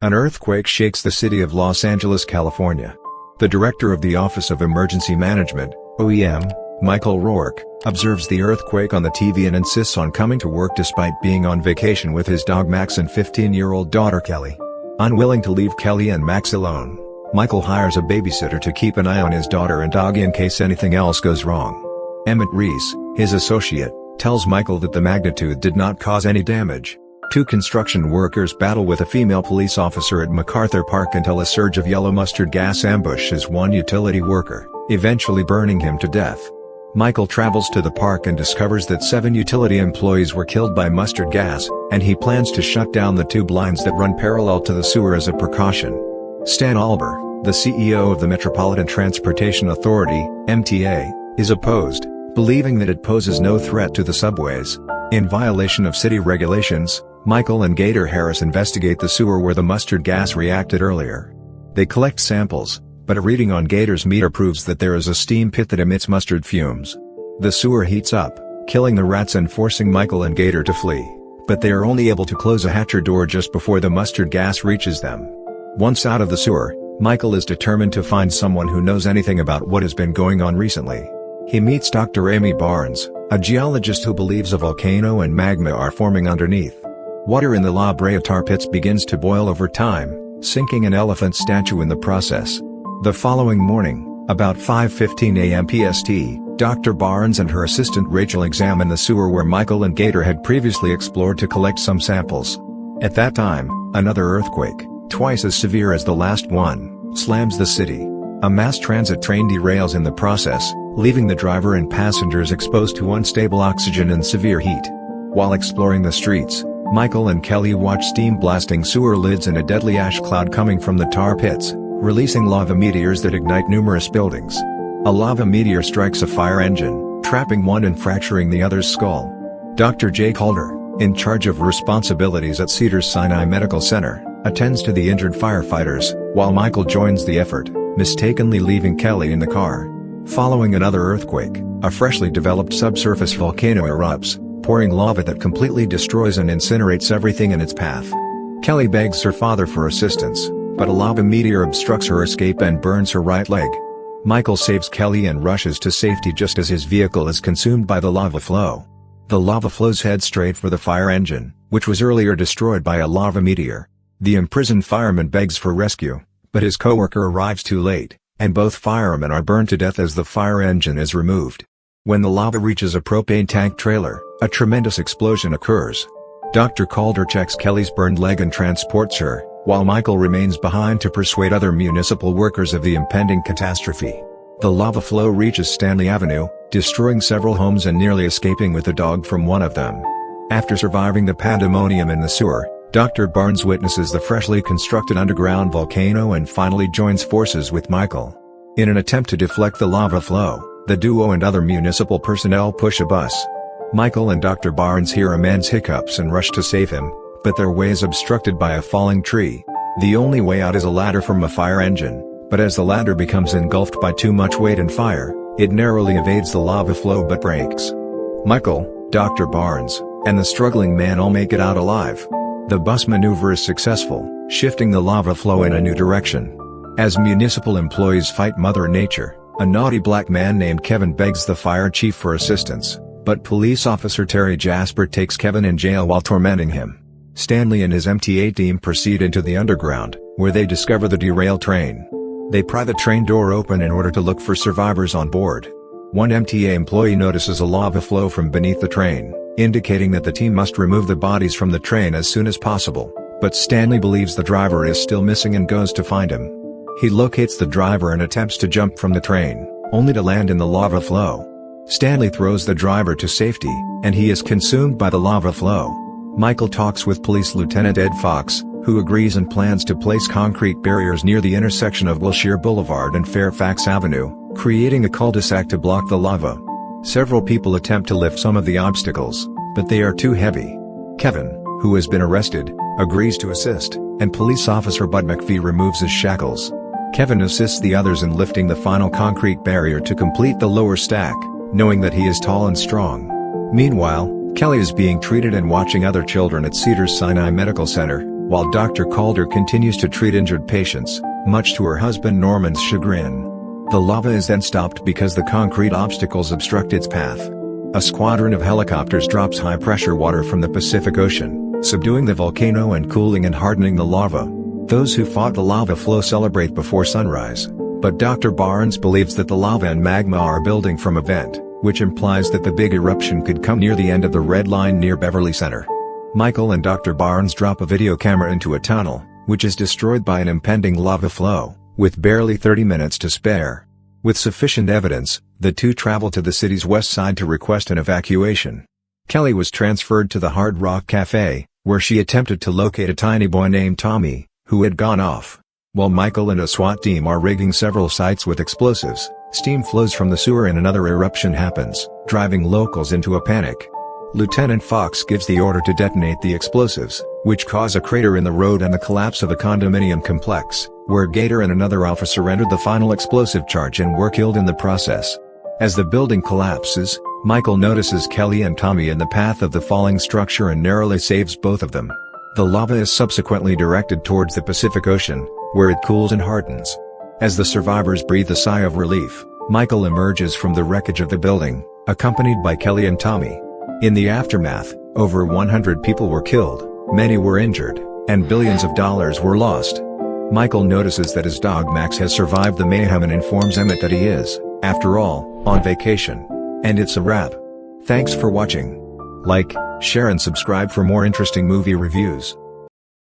An earthquake shakes the city of Los Angeles, California. The director of the Office of Emergency Management, OEM, Michael Rourke, observes the earthquake on the TV and insists on coming to work despite being on vacation with his dog Max and 15-year-old daughter Kelly. Unwilling to leave Kelly and Max alone, Michael hires a babysitter to keep an eye on his daughter and dog in case anything else goes wrong. Emmett Reese, his associate, tells Michael that the magnitude did not cause any damage. Two construction workers battle with a female police officer at MacArthur Park until a surge of yellow mustard gas ambushes one utility worker, eventually burning him to death. Michael travels to the park and discovers that 7 utility employees were killed by mustard gas, and he plans to shut down the 2 lines that run parallel to the sewer as a precaution. Stan Alber, the CEO of the Metropolitan Transportation Authority, MTA, is opposed, believing that it poses no threat to the subways. In violation of city regulations, Michael and Gator Harris investigate the sewer where the mustard gas reacted earlier. They collect samples, but a reading on Gator's meter proves that there is a steam pit that emits mustard fumes. The sewer heats up, killing the rats and forcing Michael and Gator to flee, but they are only able to close a hatcher door just before the mustard gas reaches them. Once out of the sewer, Michael is determined to find someone who knows anything about what has been going on recently. He meets Dr. Amy Barnes, a geologist who believes a volcano and magma are forming underneath. Water in the La Brea tar pits begins to boil over time, sinking an elephant statue in the process. The following morning, about 5:15 a.m. PST, Dr. Barnes and her assistant Rachel examine the sewer where Michael and Gator had previously explored to collect some samples. At that time, another earthquake, twice as severe as the last one, slams the city. A mass transit train derails in the process, leaving the driver and passengers exposed to unstable oxygen and severe heat. While exploring the streets, Michael and Kelly watch steam blasting sewer lids and a deadly ash cloud coming from the tar pits, releasing lava meteors that ignite numerous buildings. A lava meteor strikes a fire engine, trapping one and fracturing the other's skull. Dr. Jay Calder, in charge of responsibilities at Cedars-Sinai Medical Center, attends to the injured firefighters, while Michael joins the effort, mistakenly leaving Kelly in the car. Following another earthquake, a freshly developed subsurface volcano erupts, pouring lava that completely destroys and incinerates everything in its path. Kelly begs her father for assistance, but a lava meteor obstructs her escape and burns her right leg. Michael saves Kelly and rushes to safety just as his vehicle is consumed by the lava flow. The lava flows head straight for the fire engine, which was earlier destroyed by a lava meteor. The imprisoned fireman begs for rescue, but his coworker arrives too late, and both firemen are burned to death as the fire engine is removed. When the lava reaches a propane tank trailer, a tremendous explosion occurs. Dr. Calder checks Kelly's burned leg and transports her, while Michael remains behind to persuade other municipal workers of the impending catastrophe. The lava flow reaches Stanley Avenue, destroying several homes and nearly escaping with a dog from one of them. After surviving the pandemonium in the sewer, Dr. Barnes witnesses the freshly constructed underground volcano and finally joins forces with Michael. In an attempt to deflect the lava flow, the duo and other municipal personnel push a bus. Michael and Dr. Barnes hear a man's hiccups and rush to save him, but their way is obstructed by a falling tree. The only way out is a ladder from a fire engine, but as the ladder becomes engulfed by too much weight and fire, it narrowly evades the lava flow but breaks. Michael, Dr. Barnes, and the struggling man all make it out alive. The bus maneuver is successful, shifting the lava flow in a new direction. As municipal employees fight Mother Nature, a naughty black man named Kevin begs the fire chief for assistance, but police officer Terry Jasper takes Kevin in jail while tormenting him. Stanley and his MTA team proceed into the underground, where they discover the derailed train. They pry the train door open in order to look for survivors on board. One MTA employee notices a lava flow from beneath the train, indicating that the team must remove the bodies from the train as soon as possible, but Stanley believes the driver is still missing and goes to find him. He locates the driver and attempts to jump from the train, only to land in the lava flow. Stanley throws the driver to safety, and he is consumed by the lava flow. Michael talks with Police Lieutenant Ed Fox, who agrees and plans to place concrete barriers near the intersection of Wilshire Boulevard and Fairfax Avenue, creating a cul-de-sac to block the lava. Several people attempt to lift some of the obstacles, but they are too heavy. Kevin, who has been arrested, agrees to assist, and police officer Bud McPhee removes his shackles. Kevin assists the others in lifting the final concrete barrier to complete the lower stack, knowing that he is tall and strong. Meanwhile, Kelly is being treated and watching other children at Cedars-Sinai Medical Center, while Dr. Calder continues to treat injured patients, much to her husband Norman's chagrin. The lava is then stopped because the concrete obstacles obstruct its path. A squadron of helicopters drops high-pressure water from the Pacific Ocean, subduing the volcano and cooling and hardening the lava. Those who fought the lava flow celebrate before sunrise, but Dr. Barnes believes that the lava and magma are building from a vent, which implies that the big eruption could come near the end of the red line near Beverly Center. Michael and Dr. Barnes drop a video camera into a tunnel, which is destroyed by an impending lava flow, with barely 30 minutes to spare. With sufficient evidence, the two travel to the city's west side to request an evacuation. Kelly was transferred to the Hard Rock Cafe, where she attempted to locate a tiny boy named Tommy, who had gone off. While Michael and a SWAT team are rigging several sites with explosives, steam flows from the sewer and another eruption happens, driving locals into a panic. Lieutenant Fox gives the order to detonate the explosives, which cause a crater in the road and the collapse of a condominium complex, where Gator and another officer entered the final explosive charge and were killed in the process. As the building collapses, Michael notices Kelly and Tommy in the path of the falling structure and narrowly saves both of them. The lava is subsequently directed towards the Pacific Ocean, where it cools and hardens. As the survivors breathe a sigh of relief, Michael emerges from the wreckage of the building, accompanied by Kelly and Tommy. In the aftermath, over 100 people were killed, many were injured, and billions of dollars were lost. Michael notices that his dog Max has survived the mayhem and informs Emmett that he is, after all, on vacation. And it's a wrap. Thanks for watching. Like, share and subscribe for more interesting movie reviews.